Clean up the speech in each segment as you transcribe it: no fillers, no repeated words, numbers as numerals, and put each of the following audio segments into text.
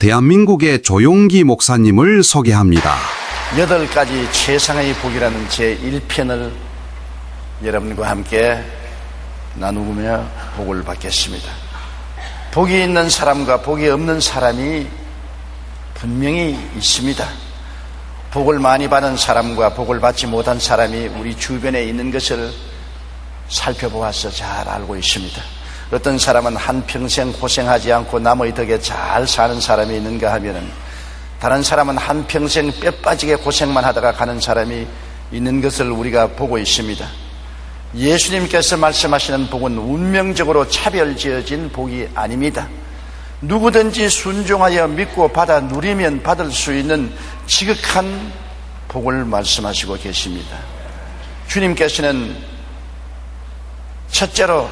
대한민국의 조용기 목사님을 소개합니다. 8가지 최상의 복이라는 제1편을 여러분과 함께 나누며 복을 받겠습니다. 복이 있는 사람과 복이 없는 사람이 분명히 있습니다. 복을 많이 받은 사람과 복을 받지 못한 사람이 우리 주변에 있는 것을 살펴보아서 잘 알고 있습니다. 어떤 사람은 한평생 고생하지 않고 남의 덕에 잘 사는 사람이 있는가 하면은, 다른 사람은 한평생 뼈 빠지게 고생만 하다가 가는 사람이 있는 것을 우리가 보고 있습니다. 예수님께서 말씀하시는 복은 운명적으로 차별지어진 복이 아닙니다. 누구든지 순종하여 믿고 받아 누리면 받을 수 있는 지극한 복을 말씀하시고 계십니다. 주님께서는 첫째로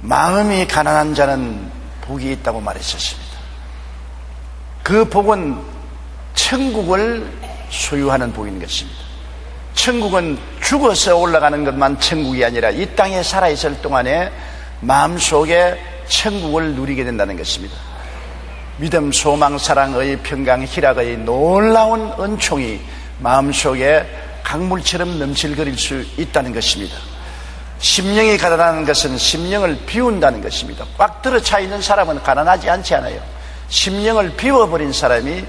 마음이 가난한 자는 복이 있다고 말했었습니다. 그 복은 천국을 소유하는 복인 것입니다. 천국은 죽어서 올라가는 것만 천국이 아니라 이 땅에 살아있을 동안에 마음속에 천국을 누리게 된다는 것입니다. 믿음, 소망, 사랑의 평강, 희락의 놀라운 은총이 마음속에 강물처럼 넘실거릴 수 있다는 것입니다. 심령이 가난하는 것은 심령을 비운다는 것입니다. 꽉 들어차 있는 사람은 가난하지 않지 않아요. 심령을 비워버린 사람이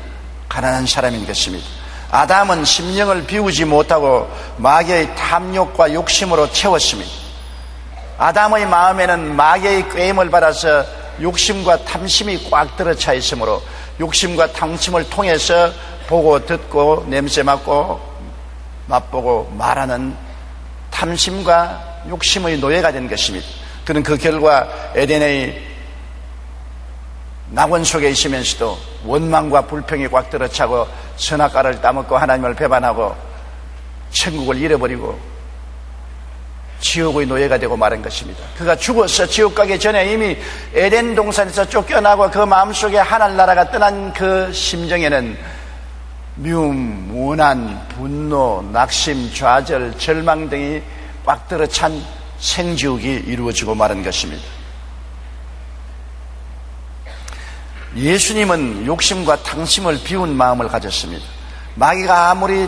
가난한 사람인 것입니다. 아담은 심령을 비우지 못하고 마귀의 탐욕과 욕심으로 채웠습니다. 아담의 마음에는 마귀의 꾀임을 받아서 욕심과 탐심이 꽉 들어차 있으므로 욕심과 탐심을 통해서 보고 듣고 냄새 맡고 맛보고 말하는 탐심과 욕심의 노예가 된 것입니다. 그는 그 결과 에덴의 낙원 속에 있으면서도 원망과 불평이 꽉 들어차고 선악과를 따먹고 하나님을 배반하고 천국을 잃어버리고 지옥의 노예가 되고 말한 것입니다. 그가 죽어서 지옥 가기 전에 이미 에덴 동산에서 쫓겨나고 그 마음속에 하늘나라가 떠난 그 심정에는 미움, 원한, 분노, 낙심, 좌절, 절망 등이 꽉 들어찬 생지옥이 이루어지고 마른 것입니다. 예수님은 욕심과 탐심을 비운 마음을 가졌습니다. 마귀가 아무리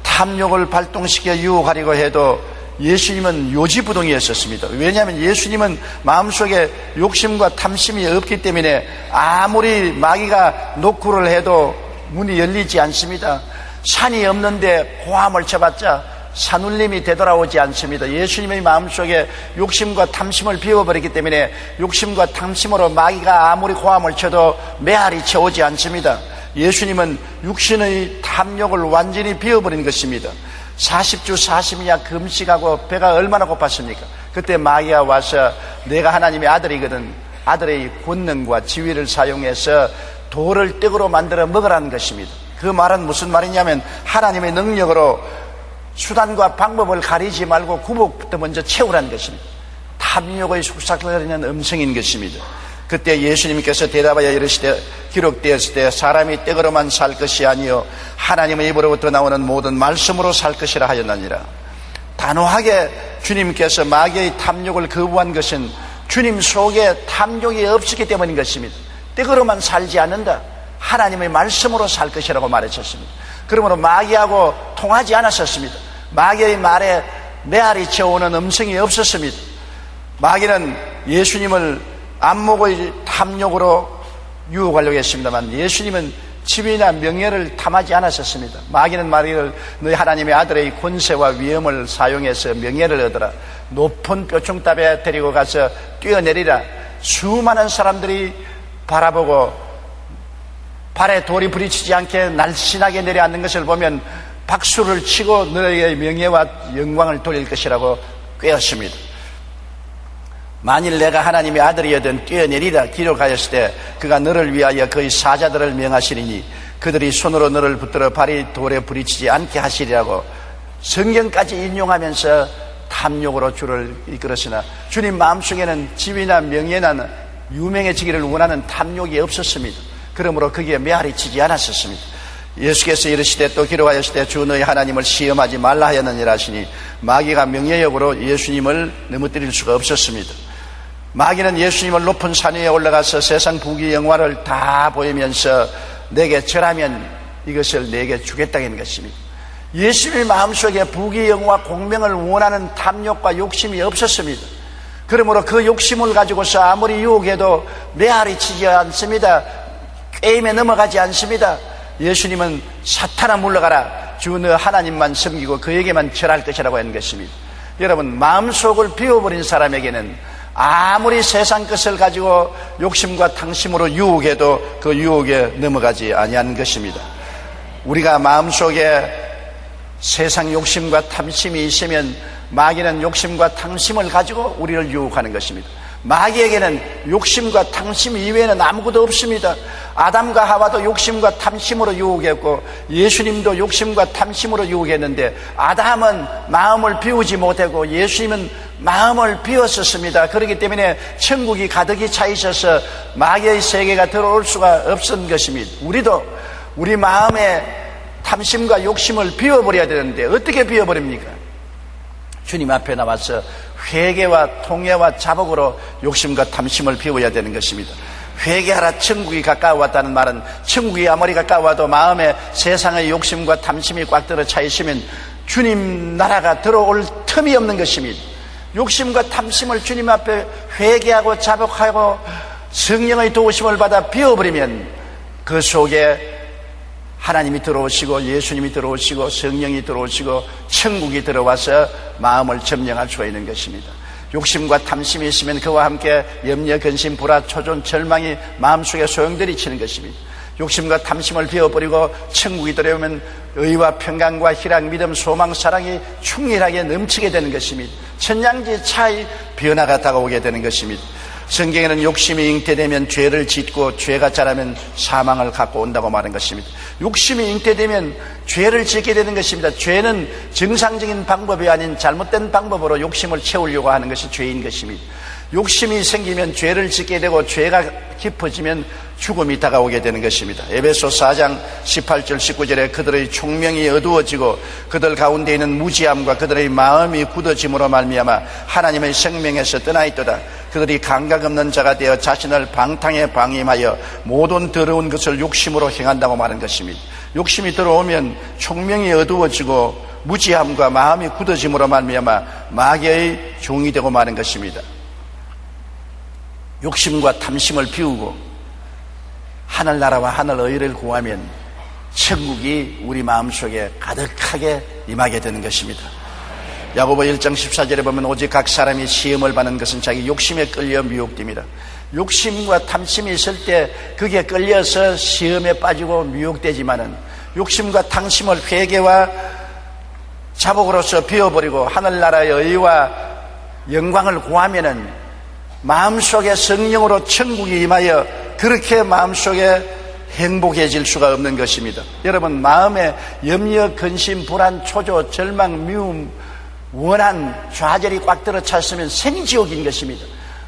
탐욕을 발동시켜 유혹하려고 해도 예수님은 요지부동이었었습니다. 왜냐하면 예수님은 마음속에 욕심과 탐심이 없기 때문에 아무리 마귀가 노크를 해도 문이 열리지 않습니다. 산이 없는데 고함을 쳐봤자 산울림이 되돌아오지 않습니다. 예수님의 마음속에 욕심과 탐심을 비워버리기 때문에 욕심과 탐심으로 마귀가 아무리 고함을 쳐도 메아리 쳐오지 않습니다. 예수님은 육신의 탐욕을 완전히 비워버린 것입니다. 40주 40야 금식하고 배가 얼마나 고팠습니까? 그때 마귀가 와서 내가 하나님의 아들이거든, 아들의 권능과 지위를 사용해서 돌을 떡으로 만들어 먹으라는 것입니다. 그 말은 무슨 말이냐면 하나님의 능력으로 수단과 방법을 가리지 말고 구복부터 먼저 채우라는 것입니다. 탐욕의 속삭거리는 음성인 것입니다. 그때 예수님께서 대답하여 이르시되 기록되었을 때 사람이 떡으로만 살 것이 아니요 하나님의 입으로부터 나오는 모든 말씀으로 살 것이라 하였느니라. 단호하게 주님께서 마귀의 탐욕을 거부한 것은 주님 속에 탐욕이 없었기 때문인 것입니다. 떡으로만 살지 않는다, 하나님의 말씀으로 살 것이라고 말했었습니다. 그러므로 마귀하고 통하지 않았었습니다. 마귀의 말에 메아리 쳐오는 음성이 없었습니다. 마귀는 예수님을 안목의 탐욕으로 유혹하려고 했습니다만 예수님은 지위나 명예를 탐하지 않았었습니다. 마귀는 말하기를 너희 하나님의 아들의 권세와 위엄을 사용해서 명예를 얻어라, 높은 뼈충탑에 데리고 가서 뛰어내리라. 수많은 사람들이 바라보고 발에 돌이 부딪히지 않게 날씬하게 내려앉는 것을 보면 박수를 치고 너희의 명예와 영광을 돌릴 것이라고 꾀었습니다. 만일 내가 하나님의 아들이여든 뛰어내리라 기록하였을 때 그가 너를 위하여 그의 사자들을 명하시리니 그들이 손으로 너를 붙들어 발이 돌에 부딪히지 않게 하시리라고 성경까지 인용하면서 탐욕으로 주를 이끌었으나 주님 마음속에는 지위나 명예나 유명해지기를 원하는 탐욕이 없었습니다. 그러므로 거기에 메아리치지 않았었습니다. 예수께서 이르시되 또 기록하였을 주 너희 하나님을 시험하지 말라 하였느니라 하시니 마귀가 명예욕으로 예수님을 넘어뜨릴 수가 없었습니다. 마귀는 예수님을 높은 산 위에 올라가서 세상 부귀 영화를 다 보이면서 내게 절하면 이것을 내게 주겠다는 것입니다. 예수님의 마음속에 부귀 영화 공명을 원하는 탐욕과 욕심이 없었습니다. 그러므로 그 욕심을 가지고서 아무리 유혹해도 메아리 치지 않습니다. 게임에 넘어가지 않습니다. 예수님은 사탄아 물러가라, 주 너 하나님만 섬기고 그에게만 절할 것이라고 하는 것입니다. 여러분, 마음속을 비워버린 사람에게는 아무리 세상 것을 가지고 욕심과 탕심으로 유혹해도 그 유혹에 넘어가지 아니하는 것입니다. 우리가 마음속에 세상 욕심과 탐심이 있으면 마귀는 욕심과 탕심을 가지고 우리를 유혹하는 것입니다. 마귀에게는 욕심과 탕심 이외에는 아무것도 없습니다. 아담과 하와도 욕심과 탐심으로 유혹했고 예수님도 욕심과 탐심으로 유혹했는데 아담은 마음을 비우지 못하고 예수님은 마음을 비웠었습니다. 그렇기 때문에 천국이 가득히 차 있어서 마귀의 세계가 들어올 수가 없었던 것입니다. 우리도 우리 마음의 탐심과 욕심을 비워버려야 되는데 어떻게 비워버립니까? 주님 앞에 나와서 회개와 통회와 자복으로 욕심과 탐심을 비워야 되는 것입니다. 회개하라, 천국이 가까워왔다는 말은 천국이 아무리 가까워도 마음에 세상의 욕심과 탐심이 꽉 들어 차 있으면 주님 나라가 들어올 틈이 없는 것입니다. 욕심과 탐심을 주님 앞에 회개하고 자복하고 성령의 도우심을 받아 비워버리면 그 속에 하나님이 들어오시고 예수님이 들어오시고 성령이 들어오시고 천국이 들어와서 마음을 점령할 수가 있는 것입니다. 욕심과 탐심이 있으면 그와 함께 염려, 근심, 불화, 초존, 절망이 마음속에 소용돌이 치는 것입니다. 욕심과 탐심을 비워버리고 천국이 들어오면 의와 평강과 희락, 믿음, 소망, 사랑이 충실하게 넘치게 되는 것입니다. 천냥지 차이 변화가 다가오게 되는 것입니다. 성경에는 욕심이 잉태되면 죄를 짓고 죄가 자라면 사망을 갖고 온다고 말한 것입니다. 욕심이 잉태되면 죄를 짓게 되는 것입니다. 죄는 정상적인 방법이 아닌 잘못된 방법으로 욕심을 채우려고 하는 것이 죄인 것입니다. 욕심이 생기면 죄를 짓게 되고 죄가 깊어지면 죽음이 다가오게 되는 것입니다. 에베소 4장 18절 19절에 그들의 총명이 어두워지고 그들 가운데 있는 무지함과 그들의 마음이 굳어짐으로 말미암아 하나님의 생명에서 떠나 있도다. 그들이 감각 없는 자가 되어 자신을 방탕에 방임하여 모든 더러운 것을 욕심으로 행한다고 말한 것입니다. 욕심이 들어오면 총명이 어두워지고 무지함과 마음이 굳어짐으로 말미암아 마귀의 종이 되고 마는 것입니다. 욕심과 탐심을 비우고 하늘나라와 하늘의를 구하면 천국이 우리 마음속에 가득하게 임하게 되는 것입니다. 야고보 1장 14절에 보면 오직 각 사람이 시험을 받는 것은 자기 욕심에 끌려 미혹됩니다. 욕심과 탐심이 있을 때 그게 끌려서 시험에 빠지고 미혹되지만은 욕심과 탐심을 회개와 자복으로서 비워버리고 하늘나라의 의와 영광을 구하면은 마음속에 성령으로 천국이 임하여 그렇게 마음속에 행복해질 수가 없는 것입니다. 여러분, 마음에 염려, 근심, 불안, 초조, 절망, 미움, 원한, 좌절이 꽉 들어 찼으면 생지옥인 것입니다.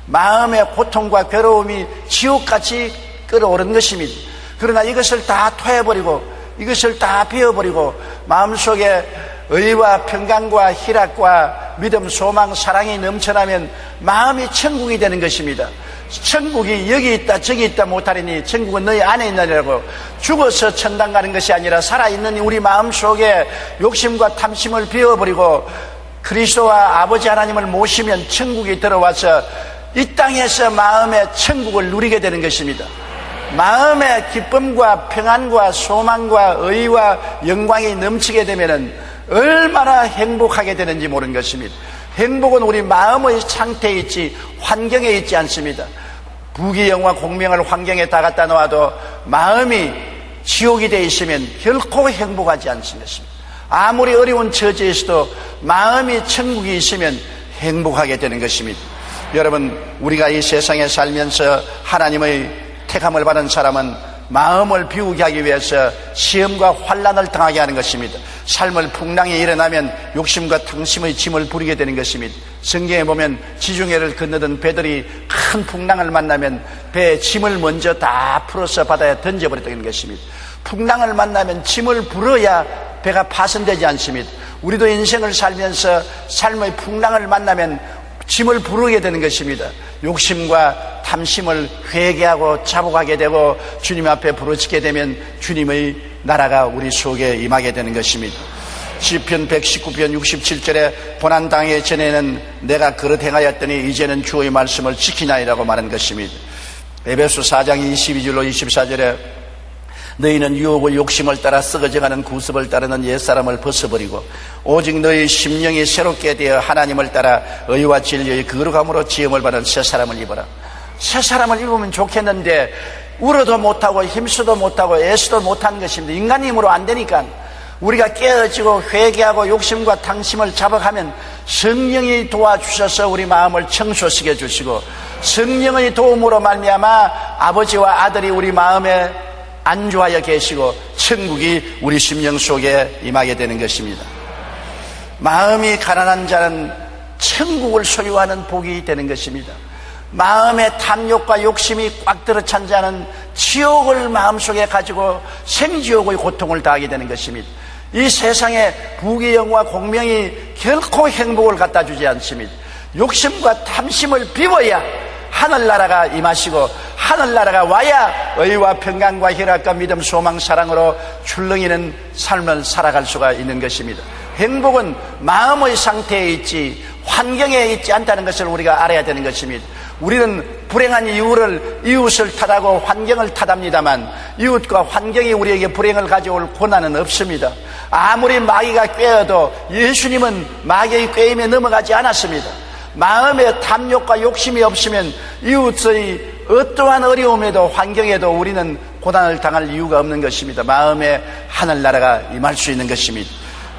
마음의 고통과 괴로움이 지옥같이 끌어오른 것입니다. 그러나 이것을 다 토해버리고 이것을 다 비워버리고 마음속에 의와 평강과 희락과 믿음, 소망, 사랑이 넘쳐나면 마음이 천국이 되는 것입니다. 천국이 여기 있다 저기 있다 못하리니 천국은 너희 안에 있느니라고. 죽어서 천당 가는 것이 아니라 살아있는 우리 마음속에 욕심과 탐심을 비워버리고 그리스도와 아버지 하나님을 모시면 천국이 들어와서 이 땅에서 마음의 천국을 누리게 되는 것입니다. 마음의 기쁨과 평안과 소망과 의와 영광이 넘치게 되면은 얼마나 행복하게 되는지 모르는 것입니다. 행복은 우리 마음의 상태에 있지 환경에 있지 않습니다. 부귀영화 공명을 환경에 다 갖다 놓아도 마음이 지옥이 되어 있으면 결코 행복하지 않습니다. 아무리 어려운 처지에서도 마음이 천국이 있으면 행복하게 되는 것입니다. 여러분, 우리가 이 세상에 살면서 하나님의 택함을 받은 사람은 마음을 비우게 하기 위해서 시험과 환난을 당하게 하는 것입니다. 삶을 풍랑이 일어나면 욕심과 탕심의 짐을 부리게 되는 것입니다. 성경에 보면 지중해를 건너던 배들이 큰 풍랑을 만나면 배의 짐을 먼저 다 풀어서 바다에 던져버렸다는 것입니다. 풍랑을 만나면 짐을 불어야 배가 파손되지 않습니다. 우리도 인생을 살면서 삶의 풍랑을 만나면 짐을 부르게 되는 것입니다. 욕심과 탐심을 회개하고 자복하게 되고 주님 앞에 부르짖게 되면 주님의 나라가 우리 속에 임하게 되는 것입니다. 시편 119편 67절에 고난당하기 전에는 내가 그릇 행하였더니 이제는 주의 말씀을 지키나이라고 말한 것입니다. 에베소 4장 22절로 24절에 너희는 유혹의 욕심을 따라 썩어져가는 구습을 따르는 옛사람을 벗어버리고 오직 너희 심령이 새롭게 되어 하나님을 따라 의와 진리의 거룩함으로 지음을 받은 새 사람을 입어라. 새 사람을 입으면 좋겠는데 울어도 못하고 힘쓰도 못하고 애쓰도 못한 것입니다. 인간의 힘으로 안 되니까 우리가 깨어지고 회개하고 욕심과 탕심을 자복하면 성령이 도와주셔서 우리 마음을 청소시켜 주시고 성령의 도움으로 말미암아 아버지와 아들이 우리 마음에 안주하여 계시고 천국이 우리 심령 속에 임하게 되는 것입니다. 마음이 가난한 자는 천국을 소유하는 복이 되는 것입니다. 마음의 탐욕과 욕심이 꽉 들어찬 자는 지옥을 마음속에 가지고 생지옥의 고통을 당하게 되는 것입니다. 이 세상에 부귀영화 공명이 결코 행복을 갖다 주지 않습니다. 욕심과 탐심을 비워야 하늘나라가 임하시고 하늘나라가 와야 의와 평강과 희락과 믿음, 소망, 사랑으로 출렁이는 삶을 살아갈 수가 있는 것입니다. 행복은 마음의 상태에 있지 환경에 있지 않다는 것을 우리가 알아야 되는 것입니다. 우리는 불행한 이웃을 탓하고 환경을 탓합니다만 이웃과 환경이 우리에게 불행을 가져올 고난은 없습니다. 아무리 마귀가 꾀어도 예수님은 마귀의 꾀임에 넘어가지 않았습니다. 마음에 탐욕과 욕심이 없으면 이웃의 어떠한 어려움에도 환경에도 우리는 고난을 당할 이유가 없는 것입니다. 마음에 하늘나라가 임할 수 있는 것입니다.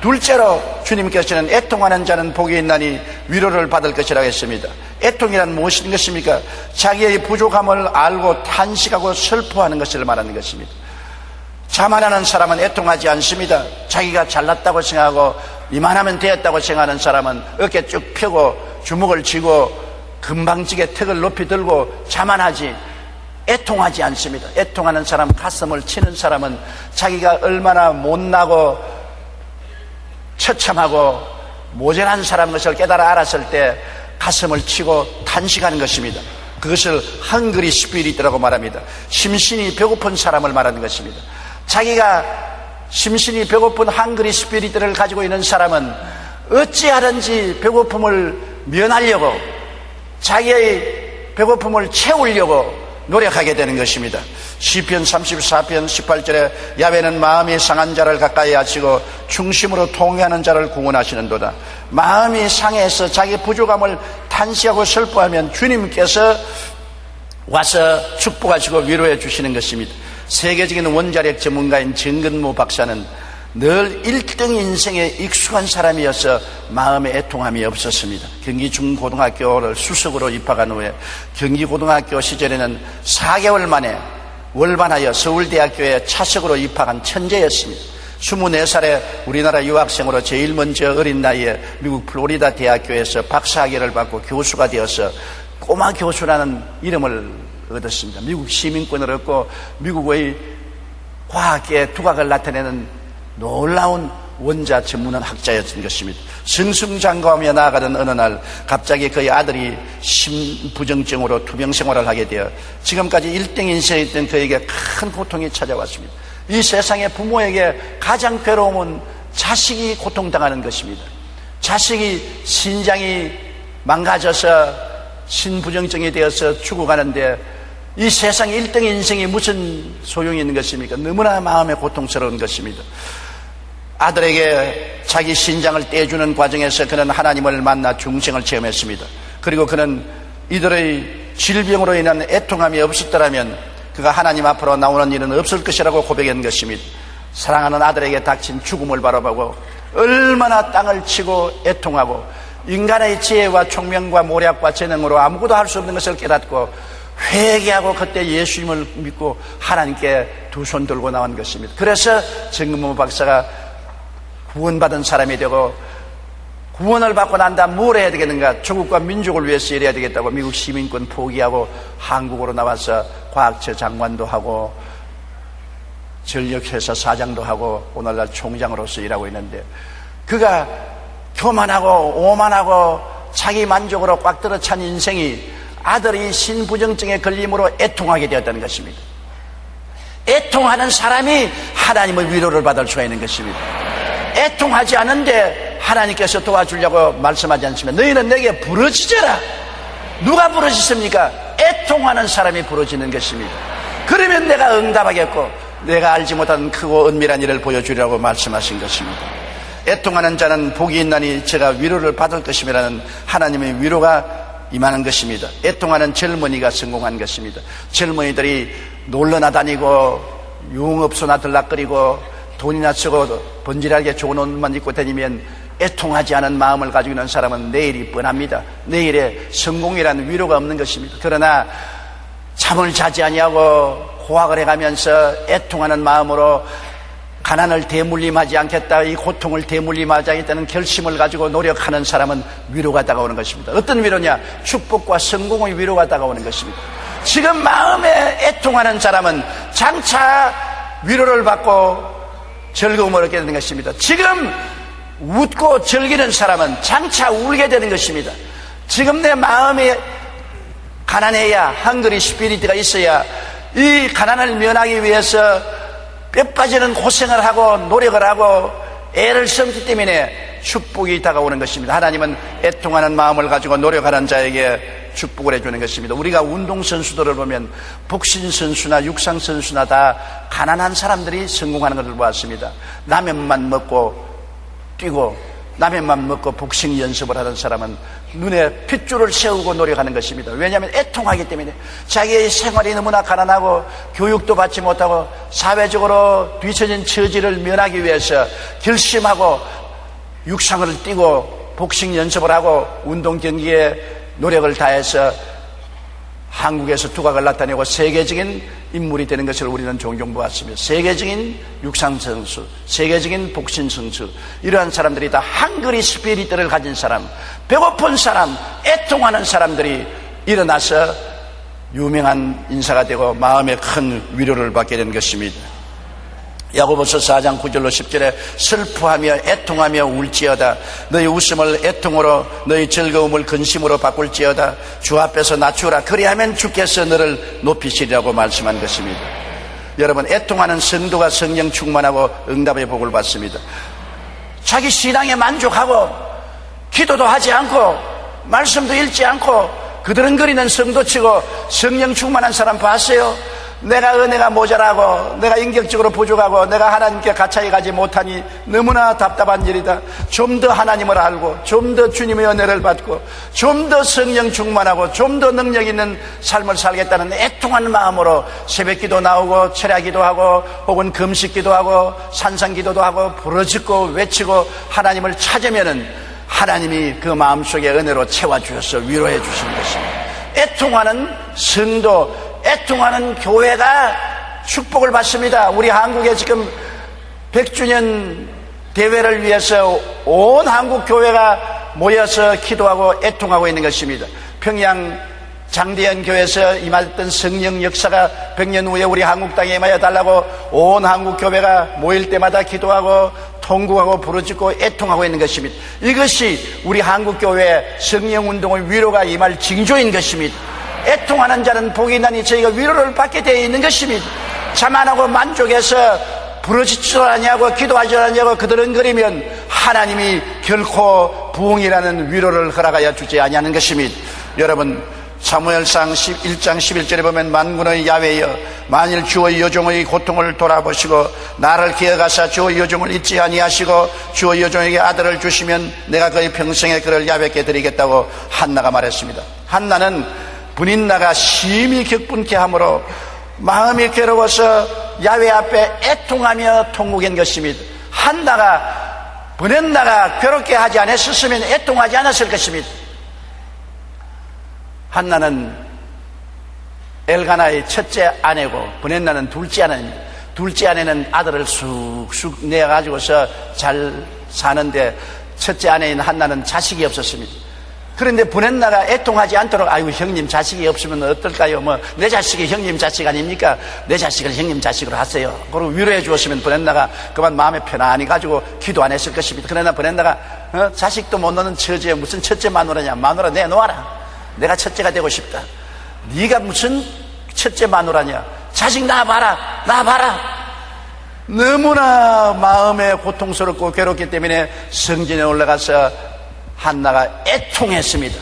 둘째로 주님께서는 애통하는 자는 복이 있나니 위로를 받을 것이라고 했습니다. 애통이란 무엇인 것입니까? 자기의 부족함을 알고 탄식하고 슬퍼하는 것을 말하는 것입니다. 자만하는 사람은 애통하지 않습니다. 자기가 잘났다고 생각하고 이만하면 되었다고 생각하는 사람은 어깨 쭉 펴고 주먹을 쥐고 금방지게 턱을 높이 들고 자만하지 애통하지 않습니다. 애통하는 사람, 가슴을 치는 사람은 자기가 얼마나 못나고 처참하고 모자란 사람인 것을 깨달아 알았을 때 가슴을 치고 탄식하는 것입니다. 그것을 헝그리 스피릿이라고 말합니다. 심신이 배고픈 사람을 말하는 것입니다. 자기가 심신이 배고픈 헝그리 스피릿을 가지고 있는 사람은 어찌하든지 배고픔을 면하려고 자기의 배고픔을 채우려고 노력하게 되는 것입니다. 시편 34편 18절에 야훼는 마음이 상한 자를 가까이 하시고 중심으로 통회하는 자를 구원하시는도다. 마음이 상해서 자기 부족함을 탄식하고 슬퍼하면 주님께서 와서 축복하시고 위로해 주시는 것입니다. 세계적인 원자력 전문가인 정근모 박사는 늘 1등 인생에 익숙한 사람이어서 마음에 애통함이 없었습니다. 경기 중고등학교를 수석으로 입학한 후에 경기고등학교 시절에는 4개월 만에 월반하여 서울대학교에 차석으로 입학한 천재였습니다. 24살에 우리나라 유학생으로 제일 먼저 어린 나이에 미국 플로리다 대학교에서 박사학위를 받고 교수가 되어서 꼬마 교수라는 이름을 얻었습니다. 미국 시민권을 얻고 미국의 과학계의 두각을 나타내는 놀라운 원자 전문한 학자였던 것입니다. 승승장구하며 나아가던 어느 날 갑자기 그의 아들이 심부정증으로 투병 생활을 하게 되어 지금까지 1등 인생에 있던 그에게 큰 고통이 찾아왔습니다. 이 세상의 부모에게 가장 괴로움은 자식이 고통당하는 것입니다. 자식이 신장이 망가져서 신부정증이 되어서 죽어가는데 이 세상 1등 인생이 무슨 소용이 있는 것입니까? 너무나 마음에 고통스러운 것입니다. 아들에게 자기 신장을 떼주는 과정에서 그는 하나님을 만나 중생을 체험했습니다. 그리고 그는 이들의 질병으로 인한 애통함이 없었더라면 그가 하나님 앞으로 나오는 일은 없을 것이라고 고백한 것입니다. 사랑하는 아들에게 닥친 죽음을 바라보고 얼마나 땅을 치고 애통하고 인간의 지혜와 총명과 모략과 재능으로 아무것도 할 수 없는 것을 깨닫고 회개하고 그때 예수님을 믿고 하나님께 두 손 들고 나온 것입니다. 그래서 정근모 박사가 구원받은 사람이 되고 구원을 받고 난 다음 뭘 해야 되겠는가? 조국과 민족을 위해서 일해야 되겠다고 미국 시민권 포기하고 한국으로 나와서 과학처 장관도 하고 전력회사 사장도 하고 오늘날 총장으로서 일하고 있는데 그가 교만하고 오만하고 자기 만족으로 꽉 들어 찬 인생이 아들이 신부정증에 걸림으로 애통하게 되었다는 것입니다. 애통하는 사람이 하나님의 위로를 받을 수가 있는 것입니다. 애통하지 않은데 하나님께서 도와주려고 말씀하지 않으시면 너희는 내게 부르짖어라. 누가 부르짖습니까? 애통하는 사람이 부르짖는 것입니다. 그러면 내가 응답하겠고 내가 알지 못한 크고 은밀한 일을 보여주리라고 말씀하신 것입니다. 애통하는 자는 복이 있나니 제가 위로를 받을 것임이라는 하나님의 위로가 임하는 것입니다. 애통하는 젊은이가 성공한 것입니다. 젊은이들이 놀러나 다니고 유흥업소나 들락거리고 돈이나 쓰고 번지르하게 좋은 옷만 입고 다니면 애통하지 않은 마음을 가지고 있는 사람은 내일이 뻔합니다. 내일에 성공이라는 위로가 없는 것입니다. 그러나 잠을 자지 아니하고 호학을 해가면서 애통하는 마음으로 가난을 대물림하지 않겠다, 이 고통을 대물림하지 않겠다는 결심을 가지고 노력하는 사람은 위로가 다가오는 것입니다. 어떤 위로냐? 축복과 성공의 위로가 다가오는 것입니다. 지금 마음에 애통하는 사람은 장차 위로를 받고 즐거움을 얻게 되는 것입니다. 지금 웃고 즐기는 사람은 장차 울게 되는 것입니다. 지금 내 마음이 가난해야, 헝그리 스피리트가 있어야 이 가난을 면하기 위해서 뼈 빠지는 고생을 하고 노력을 하고 애를 썼기 때문에 축복이 다가오는 것입니다. 하나님은 애통하는 마음을 가지고 노력하는 자에게 축복을 해주는 것입니다. 우리가 운동선수들을 보면 복싱선수나 육상선수나 다 가난한 사람들이 성공하는 것을 보았습니다. 라면만 먹고 뛰고 라면만 먹고 복싱 연습을 하는 사람은 눈에 핏줄을 세우고 노력하는 것입니다. 왜냐하면 애통하기 때문에 자기의 생활이 너무나 가난하고 교육도 받지 못하고 사회적으로 뒤처진 처지를 면하기 위해서 결심하고 육상을 뛰고 복싱 연습을 하고 운동 경기에 노력을 다해서 한국에서 두각을 나타내고 세계적인 인물이 되는 것을 우리는 종종 보았습니다. 세계적인 육상선수, 세계적인 복싱선수, 이러한 사람들이 다 헝그리 스피릿을 가진 사람, 배고픈 사람, 애통하는 사람들이 일어나서 유명한 인사가 되고 마음에 큰 위로를 받게 되는 것입니다. 야고보서 4장 9절로 10절에 슬퍼하며 애통하며 울지어다. 너희 웃음을 애통으로 너희 즐거움을 근심으로 바꿀지어다. 주 앞에서 낮추라. 그리하면 주께서 너를 높이시리라고 말씀한 것입니다. 여러분, 애통하는 성도가 성령 충만하고 응답의 복을 받습니다. 자기 신앙에 만족하고 기도도 하지 않고 말씀도 읽지 않고 그드렁거리는 성도치고 성령 충만한 사람 봤어요? 내가 은혜가 모자라고 내가 인격적으로 부족하고 내가 하나님께 가까이 가지 못하니 너무나 답답한 일이다. 좀 더 하나님을 알고 좀 더 주님의 은혜를 받고 좀 더 성령 충만하고 좀 더 능력 있는 삶을 살겠다는 애통한 마음으로 새벽기도 나오고 철야기도 하고 혹은 금식기도 하고 산상기도도 하고 부르짖고 외치고 하나님을 찾으면은 하나님이 그 마음속에 은혜로 채워주셔서 위로해 주시는 것입니다. 애통하는 성도, 애통하는 교회가 축복을 받습니다. 우리 한국에 지금 100주년 대회를 위해서 온 한국 교회가 모여서 기도하고 애통하고 있는 것입니다. 평양 장대현 교회에서 임했던 성령 역사가 100년 후에 우리 한국 땅에 임하여 달라고 온 한국 교회가 모일 때마다 기도하고 통곡하고 부르짖고 애통하고 있는 것입니다. 이것이 우리 한국 교회의 성령 운동의 위로가 임할 징조인 것입니다. 애통하는 자는 복이 있나니 저희가 위로를 받게 되어 있는 것입니다. 자만하고 만족해서 부르짖지도 않냐고 기도하지 않냐고 그드렁거리면 하나님이 결코 부흥이라는 위로를 허락하여 주지 아니하는 것입니다. 여러분, 사무엘상 1장 11절에 보면 만군의 야훼여 만일 주의 여종의 고통을 돌아보시고 나를 기억하사 주의 여종을 잊지 아니하시고 주의 여종에게 아들을 주시면 내가 그의 평생에 그를 야훼께 드리겠다고 한나가 말했습니다. 한나는 분인나가 심히 격분케 함으로 마음이 괴로워서 야훼 앞에 애통하며 통곡한 것입니다. 한나가 분인나가 괴롭게 하지 않았으면 애통하지 않았을 것입니다. 한나는 엘가나의 첫째 아내고 분인나는 둘째 아내입니다. 둘째 아내는 아들을 쑥쑥 내가지고서 잘 사는데 첫째 아내인 한나는 자식이 없었습니다. 그런데 분인나가 애통하지 않도록 아이고 형님 자식이 없으면 어떨까요? 뭐 내 자식이 형님 자식 아닙니까? 내 자식을 형님 자식으로 하세요. 그리고 위로해 주었으면 분인나가 그만 마음에 편안히 가지고 기도 안 했을 것입니다. 그러나 분인나가 자식도 못 낳는 처지에 무슨 첫째 마누라냐. 마누라 내놓아라. 내가 첫째가 되고 싶다. 네가 무슨 첫째 마누라냐. 자식 낳아봐라. 낳아봐라. 너무나 마음에 고통스럽고 괴롭기 때문에 성전에 올라가서 한나가 애통했습니다.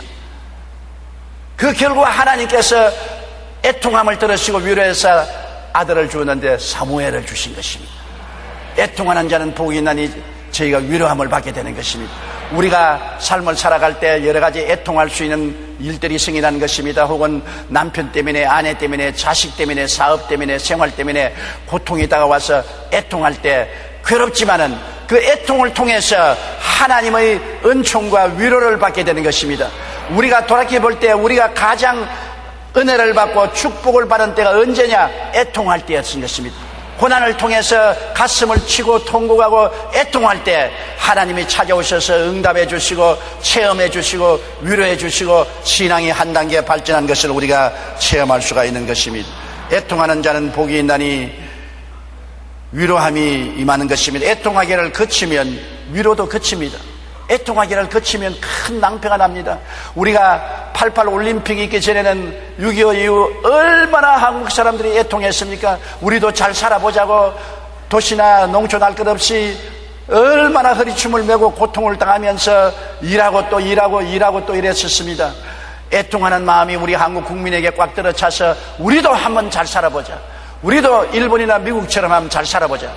그 결과 하나님께서 애통함을 들으시고 위로해서 아들을 주었는데 사무엘을 주신 것입니다. 애통하는 자는 복이 있나니 저희가 위로함을 받게 되는 것입니다. 우리가 삶을 살아갈 때 여러 가지 애통할 수 있는 일들이 생기는 것입니다. 혹은 남편 때문에, 아내 때문에, 자식 때문에, 사업 때문에, 생활 때문에 고통이 다가와서 애통할 때 괴롭지만은 그 애통을 통해서 하나님의 은총과 위로를 받게 되는 것입니다. 우리가 돌이켜볼 때 우리가 가장 은혜를 받고 축복을 받은 때가 언제냐? 애통할 때였던 것입니다. 고난을 통해서 가슴을 치고 통곡하고 애통할 때 하나님이 찾아오셔서 응답해 주시고 체험해 주시고 위로해 주시고 신앙이 한 단계 발전한 것을 우리가 체험할 수가 있는 것입니다. 애통하는 자는 복이 있나니 위로함이 임하는 것입니다. 애통하기를 거치면 위로도 거칩니다. 애통하기를 거치면 큰 낭패가 납니다. 우리가 88 올림픽이 있기 전에는 6.25 이후 얼마나 한국 사람들이 애통했습니까? 우리도 잘 살아보자고 도시나 농촌 할 것 없이 얼마나 허리춤을 메고 고통을 당하면서 일하고 또 이랬었습니다. 애통하는 마음이 우리 한국 국민에게 꽉 들어차서 우리도 한번 잘 살아보자. 우리도 일본이나 미국처럼 한번 잘 살아보자.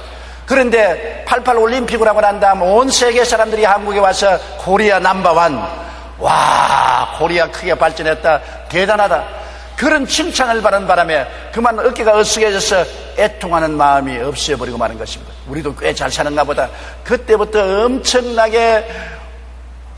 그런데 88 올림픽을 하고 난 다음 온 세계 사람들이 한국에 와서 코리아 넘버원, 와, 코리아 크게 발전했다, 대단하다, 그런 칭찬을 받은 바람에 그만 어깨가 으쓱해져서 애통하는 마음이 없어버리고 마는 것입니다. 우리도 꽤 잘 사는가 보다. 그때부터 엄청나게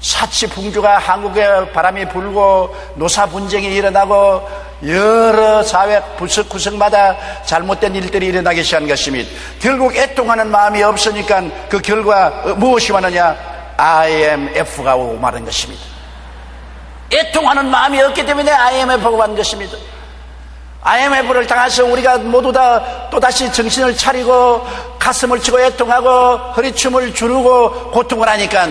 사치풍조가 한국에 바람이 불고 노사 분쟁이 일어나고 여러 사회 구석구석마다 잘못된 일들이 일어나기 시작한 것입니다. 결국 애통하는 마음이 없으니까 그 결과 무엇이 왔느냐? IMF가 오고 말한 것입니다. 애통하는 마음이 없기 때문에 IMF가 왔는 것입니다. IMF를 당해서 우리가 모두 다 또다시 정신을 차리고 가슴을 치고 애통하고 허리춤을 주르고 고통을 하니까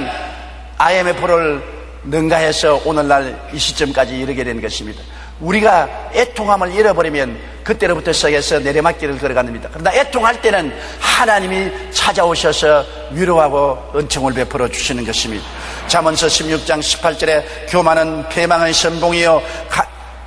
IMF를 능가해서 오늘날 이 시점까지 이르게 된 것입니다. 우리가 애통함을 잃어버리면 그때로부터 시작해서 내리막길을 걸어갑니다. 그러나 애통할 때는 하나님이 찾아오셔서 위로하고 은총을 베풀어 주시는 것입니다. 잠언서 16장 18절에 교만은 패망의 선봉이요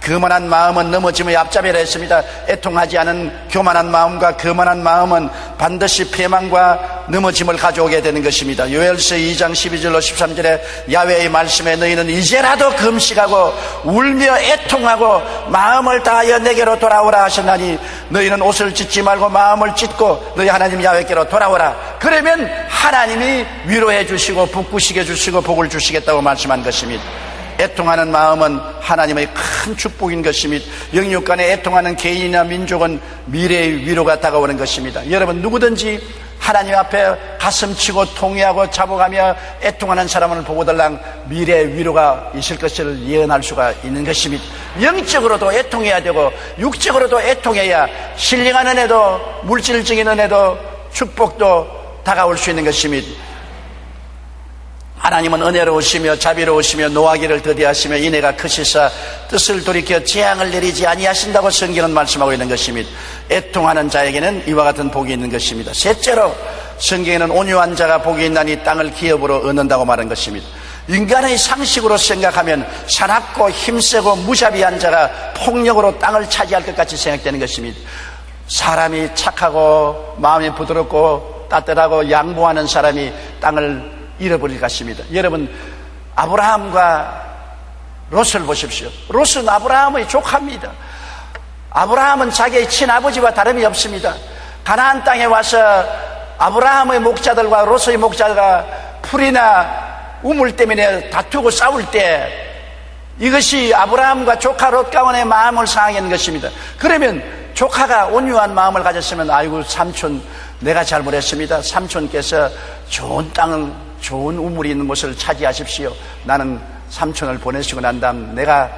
거만한 마음은 넘어짐의 앞잡이라 했습니다. 애통하지 않은 교만한 마음과 거만한 마음은 반드시 패망과 넘어짐을 가져오게 되는 것입니다. 요엘서 2장 12절로 13절에 야훼의 말씀에 너희는 이제라도 금식하고 울며 애통하고 마음을 다하여 내게로 돌아오라 하셨나니 너희는 옷을 찢지 말고 마음을 찢고 너희 하나님 야훼께로 돌아오라. 그러면 하나님이 위로해 주시고 북구시게 주시고 복을 주시겠다고 말씀한 것입니다. 애통하는 마음은 하나님의 큰 축복인 것입니다. 영육 간에 애통하는 개인이나 민족은 미래의 위로가 다가오는 것입니다. 여러분 누구든지 하나님 앞에 가슴치고 통회하고 자복하며 애통하는 사람을 보고달랑 미래의 위로가 있을 것을 예언할 수가 있는 것입니다. 영적으로도 애통해야 되고 육적으로도 애통해야 신령한 은혜도 물질적인 은혜도 축복도 다가올 수 있는 것입니다. 하나님은 은혜로우시며 자비로우시며 노하기를 더디하시며 인애가 크시사 뜻을 돌이켜 재앙을 내리지 아니하신다고 성경은 말씀하고 있는 것입니다. 애통하는 자에게는 이와 같은 복이 있는 것입니다. 셋째로 성경에는 온유한 자가 복이 있나니 땅을 기업으로 얻는다고 말한 것입니다. 인간의 상식으로 생각하면 사납고 힘세고 무자비한 자가 폭력으로 땅을 차지할 것 같이 생각되는 것입니다. 사람이 착하고 마음이 부드럽고 따뜻하고 양보하는 사람이 땅을 잃어버릴 것입니다. 여러분 아브라함과 롯을 보십시오. 롯은 아브라함의 조카입니다. 아브라함은 자기의 친아버지와 다름이 없습니다. 가나안 땅에 와서 아브라함의 목자들과 롯의 목자가 풀이나 우물 때문에 다투고 싸울 때 이것이 아브라함과 조카 롯 가운의 마음을 상하게 하는 것입니다. 그러면 조카가 온유한 마음을 가졌으면 아이고 삼촌 내가 잘못했습니다. 삼촌께서 좋은 땅을 좋은 우물이 있는 곳을 차지하십시오. 나는 삼촌을 보내시고 난 다음 내가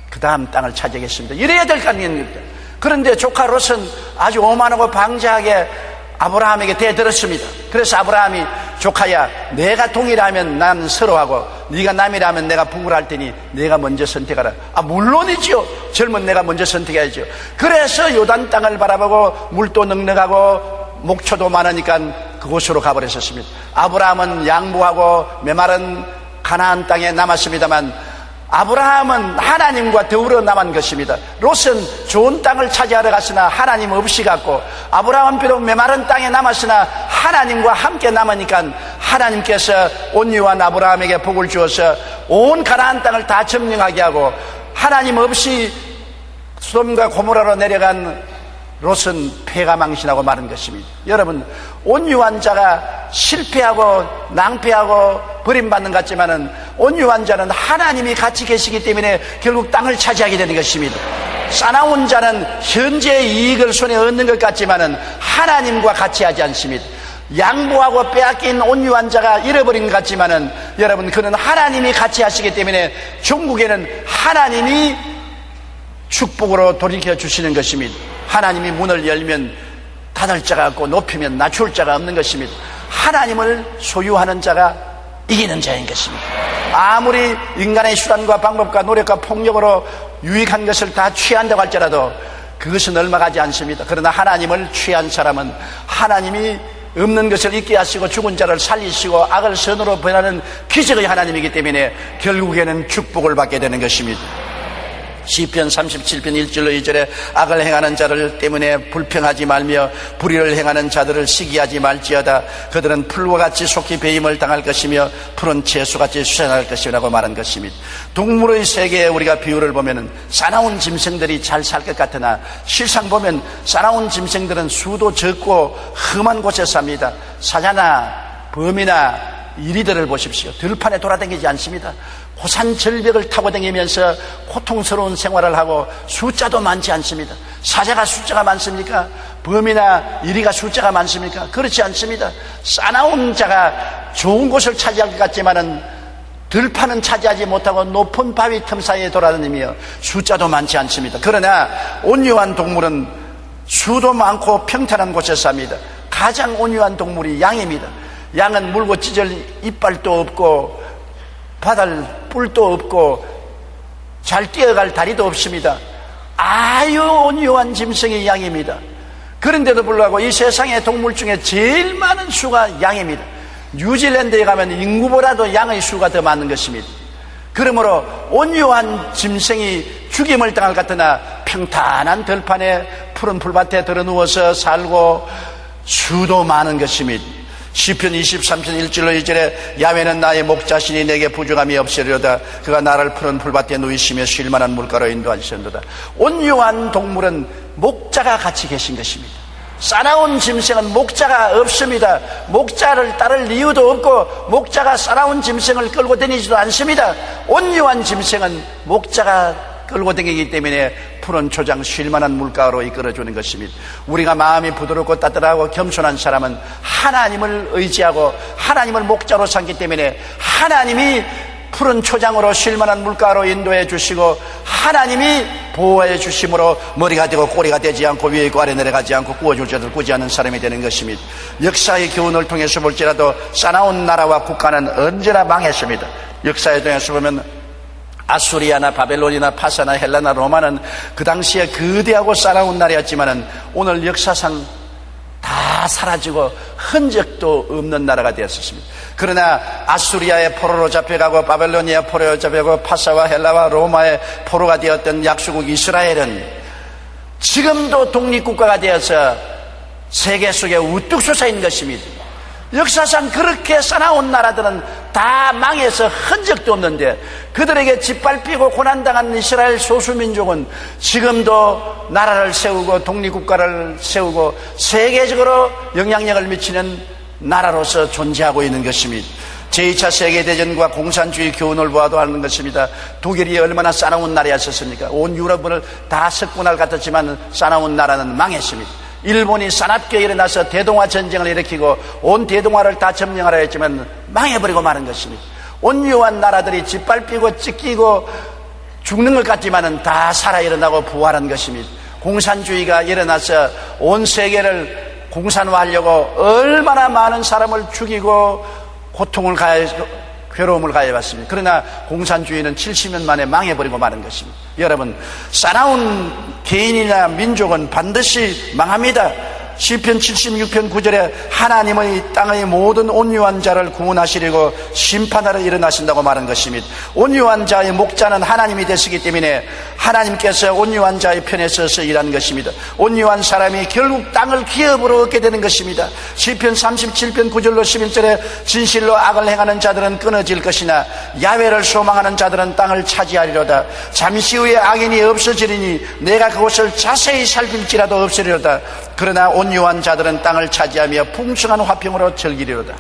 그 다음 땅을 차지하겠습니다. 이래야 될 거 아닙니까? 그런데 조카 롯은 아주 오만하고 방자하게 아브라함에게 대들었습니다. 그래서 아브라함이 조카야, 내가 동이라면 난 서로하고 네가 남이라면 내가 북으로 할 테니 내가 먼저 선택하라. 물론이지요. 젊은 내가 먼저 선택해야죠. 그래서 요단 땅을 바라보고 물도 넉넉하고 목초도 많으니까 그곳으로 가버렸었습니다. 아브라함은 양보하고 메마른 가나안 땅에 남았습니다만 아브라함은 하나님과 더불어 남은 것입니다. 롯은 좋은 땅을 차지하러 갔으나 하나님 없이 갔고, 아브라함은 비록 메마른 땅에 남았으나 하나님과 함께 남으니까 하나님께서 온유한 아브라함에게 복을 주어서 온 가나안 땅을 다 점령하게 하고, 하나님 없이 소돔과 고모라로 내려간 롯은 패가 망신하고 마는 것입니다. 여러분, 온유한 자가 실패하고 낭패하고 버림받는 것 같지만은 온유한 자는 하나님이 같이 계시기 때문에 결국 땅을 차지하게 되는 것입니다. 싸나운 자는 현재의 이익을 손에 얻는 것 같지만은 하나님과 같이 하지 않습니다. 양보하고 빼앗긴 온유한 자가 잃어버린 것 같지만은 여러분, 그는 하나님이 같이 하시기 때문에 종국에는 하나님이 축복으로 돌이켜 주시는 것입니다. 하나님이 문을 열면 닫을 자가 없고 높이면 낮출 자가 없는 것입니다. 하나님을 소유하는 자가 이기는 자인 것입니다. 아무리 인간의 수단과 방법과 노력과 폭력으로 유익한 것을 다 취한다고 할지라도 그것은 얼마 가지 않습니다. 그러나 하나님을 취한 사람은 하나님이 없는 것을 있게 하시고 죽은 자를 살리시고 악을 선으로 변하는 기적의 하나님이기 때문에 결국에는 축복을 받게 되는 것입니다. 시편 37편 1절로 2절에 악을 행하는 자들 때문에 불평하지 말며 불의를 행하는 자들을 시기하지 말지어다. 그들은 풀과 같이 속히 배임을 당할 것이며 푸른 채소같이 수생할 것이라고 말한 것입니다. 동물의 세계에 우리가 비유를 보면 사나운 짐승들이 잘 살 것 같으나 실상 보면 사나운 짐승들은 수도 적고 험한 곳에 삽니다. 사자나 범이나 이리들을 보십시오. 들판에 돌아다니지 않습니다. 고산 절벽을 타고 다니면서 고통스러운 생활을 하고 숫자도 많지 않습니다. 사자가 숫자가 많습니까? 범이나 이리가 숫자가 많습니까? 그렇지 않습니다. 싸나운 자가 좋은 곳을 차지할 것 같지만은 들판은 차지하지 못하고 높은 바위 틈 사이에 돌아다니며 숫자도 많지 않습니다. 그러나 온유한 동물은 수도 많고 평탄한 곳에 삽니다. 가장 온유한 동물이 양입니다. 양은 물고 찢을 이빨도 없고 바달 뿔도 없고 잘 뛰어갈 다리도 없습니다. 아유 온유한 짐승이 양입니다. 그런데도 불구하고 이 세상의 동물 중에 제일 많은 수가 양입니다. 뉴질랜드에 가면 인구보다도 양의 수가 더 많은 것입니다. 그러므로 온유한 짐승이 죽임을 당할 것 같으나 평탄한 들판에 푸른 풀밭에 들어누워서 살고 수도 많은 것입니다. 시편 23편 1절로 2절에 야훼는 나의 목자시니 내게 부족함이 없으리로다. 그가 나를 푸른 풀밭에 누이시며 쉴만한 물가로 인도하시는도다. 온유한 동물은 목자가 같이 계신 것입니다. 싸나운 짐승은 목자가 없습니다. 목자를 따를 이유도 없고 목자가 싸나운 짐승을 끌고 다니지도 않습니다. 온유한 짐승은 목자가 끌고 다니기 때문에 푸른 초장 쉴만한 물가로 이끌어주는 것입니다. 우리가 마음이 부드럽고 따뜻하고 겸손한 사람은 하나님을 의지하고 하나님을 목자로 삼기 때문에 하나님이 푸른 초장으로 쉴만한 물가로 인도해 주시고 하나님이 보호해 주심으로 머리가 되고 꼬리가 되지 않고 위에 있고 아래 내려가지 않고 구워줄 자들 꾸지 않는 사람이 되는 것입니다. 역사의 교훈을 통해서 볼지라도 싸나운 나라와 국가는 언제나 망했습니다. 역사에 통해서 보면 아수리아나 바벨론이나 파사나 헬라나 로마는 그 당시에 거대하고 싸나운 나라였지만은 오늘 역사상 다 사라지고 흔적도 없는 나라가 되었습니다. 그러나 아수리아의 포로로 잡혀가고 바벨로니아 포로로 잡혀가고 파사와 헬라와 로마의 포로가 되었던 약소국 이스라엘은 지금도 독립국가가 되어서 세계 속에 우뚝 솟아 있는 것입니다. 역사상 그렇게 싸나운 나라들은 다 망해서 흔적도 없는데 그들에게 짓밟히고 고난당한 이스라엘 소수민족은 지금도 나라를 세우고 독립국가를 세우고 세계적으로 영향력을 미치는 나라로서 존재하고 있는 것입니다. 제2차 세계대전과 공산주의 교훈을 보아도 하는 것입니다. 독일이 얼마나 싸나운 나라였었습니까? 온 유럽을 다 석권할 것 같았지만 싸나운 나라는 망했습니다. 일본이 사납게 일어나서 대동아 전쟁을 일으키고 온 대동아를 다 점령하려 했지만 망해버리고 마는 것입니다. 온유한 나라들이 짓밟히고 찢기고 죽는 것 같지만은 다 살아 일어나고 부활한 것입니다. 공산주의가 일어나서 온 세계를 공산화하려고 얼마나 많은 사람을 죽이고 고통을 괴로움을 가해왔습니다. 그러나 공산주의는 70년 만에 망해버리고 마는 것입니다. 여러분, 싸나운 개인이나 민족은 반드시 망합니다. 시편 76편 9절에 하나님의 땅의 모든 온유한 자를 구원하시려고 심판하러 일어나신다고 말한 것입니다. 온유한 자의 목자는 하나님이 되시기 때문에 하나님께서 온유한 자의 편에 서서 일한 것입니다. 온유한 사람이 결국 땅을 기업으로 얻게 되는 것입니다. 시편 37편 9절로 11절에 진실로 악을 행하는 자들은 끊어질 것이나 야훼를 소망하는 자들은 땅을 차지하리로다. 잠시 후에 악인이 없어지리니 내가 그곳을 자세히 살필지라도 없으리로다. 그러나 온유한 자들은 땅을 차지하며 풍성한 화평으로 즐기리로다.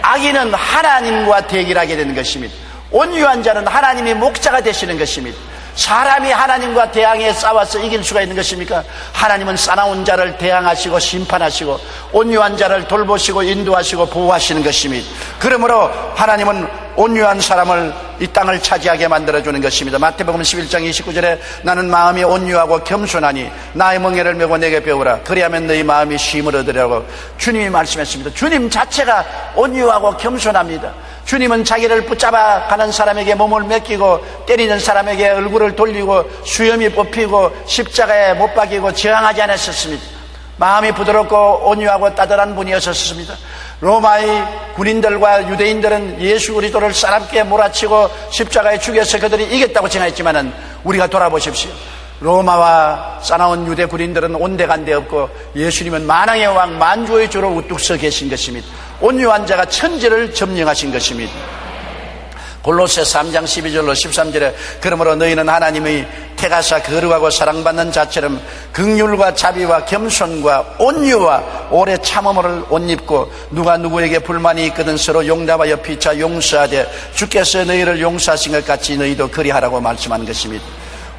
악인은 하나님과 대결하게 되는 것입니다. 온유한 자는 하나님이 목자가 되시는 것입니다. 사람이 하나님과 대항해 싸워서 이길 수가 있는 것입니까? 하나님은 싸나운 자를 대항하시고 심판하시고 온유한 자를 돌보시고 인도하시고 보호하시는 것입니다. 그러므로 하나님은 온유한 사람을 이 땅을 차지하게 만들어주는 것입니다. 마태복음 11장 29절에 나는 마음이 온유하고 겸손하니 나의 멍에를 메고 내게 배우라. 그리하면 너희 마음이 쉼을 얻으리라고 주님이 말씀했습니다. 주님 자체가 온유하고 겸손합니다. 주님은 자기를 붙잡아 가는 사람에게 몸을 맡기고 때리는 사람에게 얼굴을 돌리고 수염이 뽑히고 십자가에 못 박이고 저항하지 않았었습니다. 마음이 부드럽고 온유하고 따뜻한 분이었었습니다. 로마의 군인들과 유대인들은 예수 그리스도를 사람께 몰아치고 십자가에 죽여서 그들이 이겼다고 생각했지만은 우리가 돌아보십시오. 로마와 싸나운 유대 군인들은 온데간데 없고 예수님은 만왕의 왕 만주의 주로 우뚝 서 계신 것입니다. 온유한 자가 천지를 점령하신 것입니다. 골로새 3장 12절로 13절에 그러므로 너희는 하나님의 택하사 거룩하고 사랑받는 자처럼 긍휼과 자비와 겸손과 온유와 오래 참음을 옷 입고 누가 누구에게 불만이 있거든 서로 용납하여 피차 용서하되 주께서 너희를 용서하신 것 같이 너희도 그리하라고 말씀한 것입니다.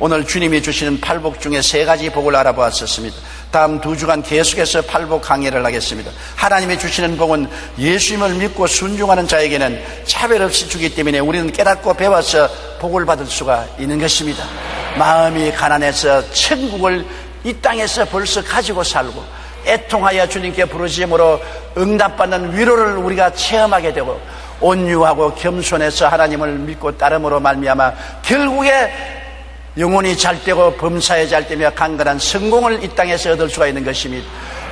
오늘 주님이 주시는 팔복 중에 3가지 복을 알아보았었습니다. 다음 2주간 계속해서 팔복 강의를 하겠습니다. 하나님이 주시는 복은 예수님을 믿고 순종하는 자에게는 차별 없이 주기 때문에 우리는 깨닫고 배워서 복을 받을 수가 있는 것입니다. 마음이 가난해서 천국을 이 땅에서 벌써 가지고 살고 애통하여 주님께 부르심으로 응답받는 위로를 우리가 체험하게 되고 온유하고 겸손해서 하나님을 믿고 따름으로 말미암아 결국에 영혼이 잘되고 범사에 잘되며 강건한 성공을 이 땅에서 얻을 수가 있는 것입니다.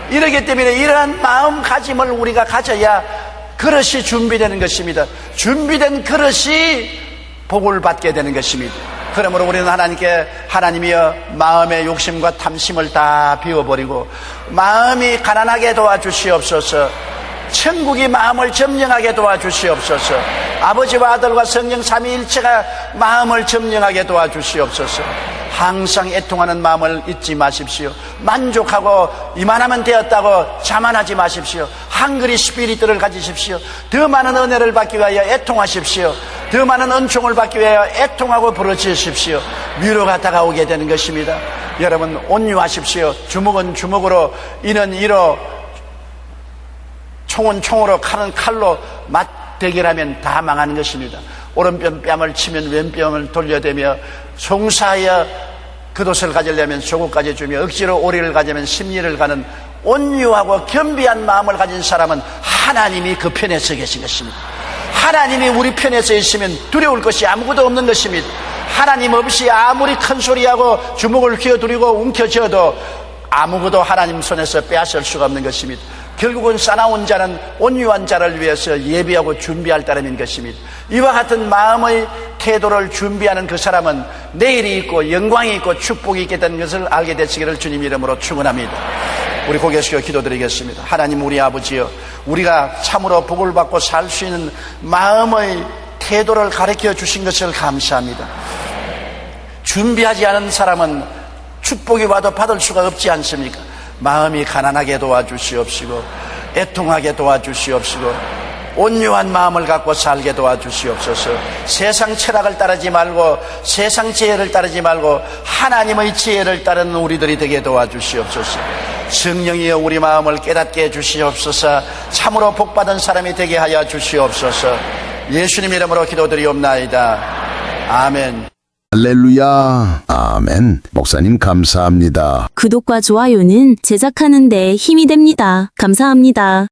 이러기 때문에 이러한 마음가짐을 우리가 가져야 그릇이 준비되는 것입니다. 준비된 그릇이 복을 받게 되는 것입니다. 그러므로 우리는 하나님께 하나님이여 마음의 욕심과 탐심을 다 비워버리고 마음이 가난하게 도와주시옵소서. 천국이 마음을 점령하게 도와주시옵소서. 아버지와 아들과 성령 삼위일체가 마음을 점령하게 도와주시옵소서. 항상 애통하는 마음을 잊지 마십시오. 만족하고 이만하면 되었다고 자만하지 마십시오. 한그리 스피리트를 가지십시오. 더 많은 은혜를 받기 위하여 애통하십시오. 더 많은 은총을 받기 위하여 애통하고 부르짖으십시오. 위로가 다가오게 되는 것입니다. 여러분 온유하십시오. 주먹은 주먹으로 이는 이로 총은 총으로 칼은 칼로 맞대결하면 다 망하는 것입니다. 오른편 뺨을 치면 왼뺨을 돌려대며 송사하여 그옷을 가지려면 조국까지 주며 억지로 오리를 가지면 심리를 가는 온유하고 겸비한 마음을 가진 사람은 하나님이 그 편에 서 계신 것입니다. 하나님이 우리 편에 서 있으면 두려울 것이 아무것도 없는 것입니다. 하나님 없이 아무리 큰 소리하고 주먹을 휘어두리고 움켜쥐어도 아무것도 하나님 손에서 빼앗을 수가 없는 것입니다. 결국은 싸나운 자는 온유한 자를 위해서 예비하고 준비할 따름인 것입니다. 이와 같은 마음의 태도를 준비하는 그 사람은 내일이 있고 영광이 있고 축복이 있겠다는 것을 알게 되시기를 주님 이름으로 축원합니다. 우리 고개 숙여 기도드리겠습니다. 하나님 우리 아버지여, 우리가 참으로 복을 받고 살 수 있는 마음의 태도를 가르쳐 주신 것을 감사합니다. 준비하지 않은 사람은 축복이 와도 받을 수가 없지 않습니까? 마음이 가난하게 도와주시옵시고 애통하게 도와주시옵시고 온유한 마음을 갖고 살게 도와주시옵소서. 세상 철학을 따르지 말고 세상 지혜를 따르지 말고 하나님의 지혜를 따르는 우리들이 되게 도와주시옵소서. 성령이여 우리 마음을 깨닫게 해주시옵소서. 참으로 복받은 사람이 되게 하여 주시옵소서. 예수님 이름으로 기도드리옵나이다. 아멘. 할렐루야. 아멘. 목사님 감사합니다. 구독과 좋아요는 제작하는 데 힘이 됩니다. 감사합니다.